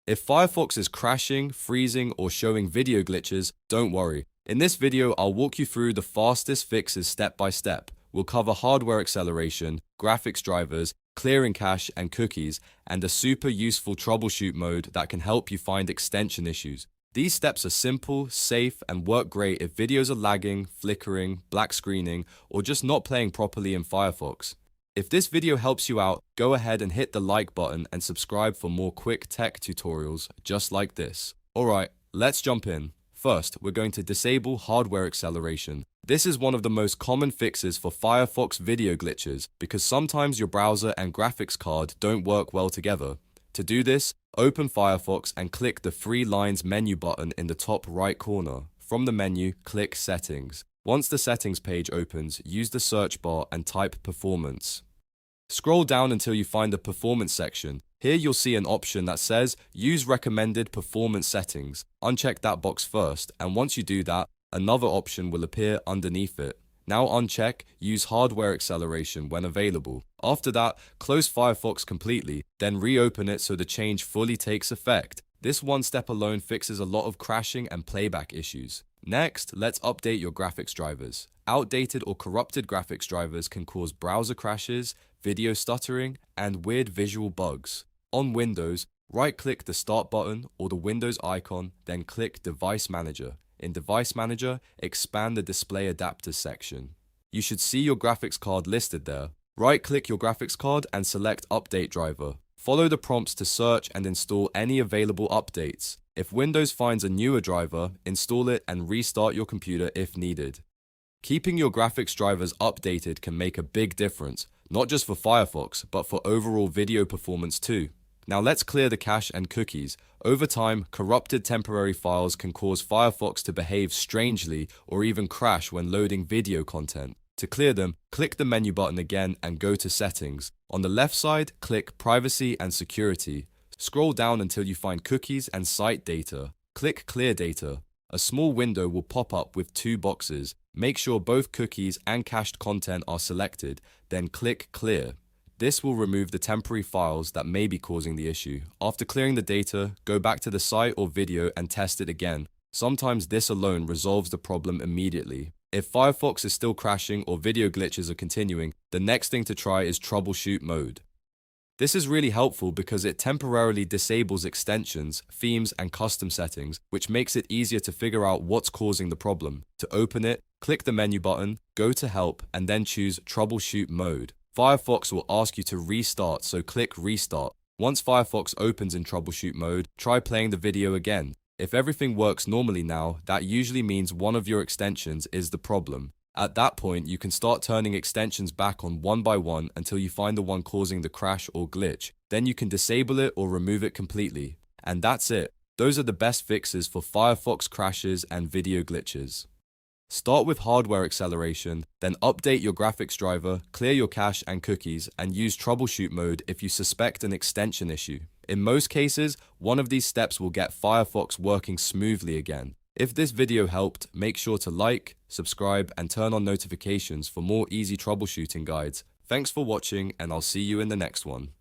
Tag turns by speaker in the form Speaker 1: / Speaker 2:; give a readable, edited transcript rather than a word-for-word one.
Speaker 1: If Firefox is crashing, freezing, or showing video glitches, don't worry. In this video, I'll walk you through the fastest fixes step by step. We'll cover hardware acceleration, graphics drivers, clearing cache and cookies, and a super useful troubleshoot mode that can help you find extension issues. These steps are simple, safe, and work great if videos are lagging, flickering, black screening, or just not playing properly in Firefox. If this video helps you out, go ahead and hit the like button and subscribe for more quick tech tutorials just like this. Alright, let's jump in. First, we're going to disable hardware acceleration. This is one of the most common fixes for Firefox video glitches because sometimes your browser and graphics card don't work well together. To do this, open Firefox and click the 3 lines menu button in the top right corner. From the menu, click Settings. Once the settings page opens, use the search bar and type Performance. Scroll down until you find the Performance section. Here you'll see an option that says Use Recommended Performance Settings. Uncheck that box first, and once you do that, another option will appear underneath it. Now uncheck Use Hardware Acceleration when available. After that, close Firefox completely, then reopen it so the change fully takes effect. This one step alone fixes a lot of crashing and playback issues. Next, let's update your graphics drivers. Outdated or corrupted graphics drivers can cause browser crashes, video stuttering, and weird visual bugs. On Windows, right-click the Start button or the Windows icon, then click Device Manager. In Device Manager, expand the Display Adapters section. You should see your graphics card listed there. Right-click your graphics card and select Update Driver. Follow the prompts to search and install any available updates. If Windows finds a newer driver, install it and restart your computer if needed. Keeping your graphics drivers updated can make a big difference, not just for Firefox, but for overall video performance too. Now let's clear the cache and cookies. Over time, corrupted temporary files can cause Firefox to behave strangely or even crash when loading video content. To clear them, click the menu button again and go to Settings. On the left side, click Privacy and Security. Scroll down until you find Cookies and Site Data. Click Clear Data. A small window will pop up with 2 boxes. Make sure both cookies and cached content are selected, then click Clear. This will remove the temporary files that may be causing the issue. After clearing the data, go back to the site or video and test it again. Sometimes this alone resolves the problem immediately. If Firefox is still crashing or video glitches are continuing, the next thing to try is Troubleshoot Mode. This is really helpful because it temporarily disables extensions, themes, and custom settings, which makes it easier to figure out what's causing the problem. To open it, click the menu button, go to Help, and then choose Troubleshoot Mode. Firefox will ask you to restart, so click Restart. Once Firefox opens in Troubleshoot Mode, try playing the video again. If everything works normally now, that usually means one of your extensions is the problem. At that point, you can start turning extensions back on one by one until you find the one causing the crash or glitch. Then you can disable it or remove it completely. And that's it. Those are the best fixes for Firefox crashes and video glitches. Start with hardware acceleration, then update your graphics driver, clear your cache and cookies, and use Troubleshoot Mode if you suspect an extension issue. In most cases, one of these steps will get Firefox working smoothly again. If this video helped, make sure to like, subscribe, and turn on notifications for more easy troubleshooting guides. Thanks for watching, and I'll see you in the next one.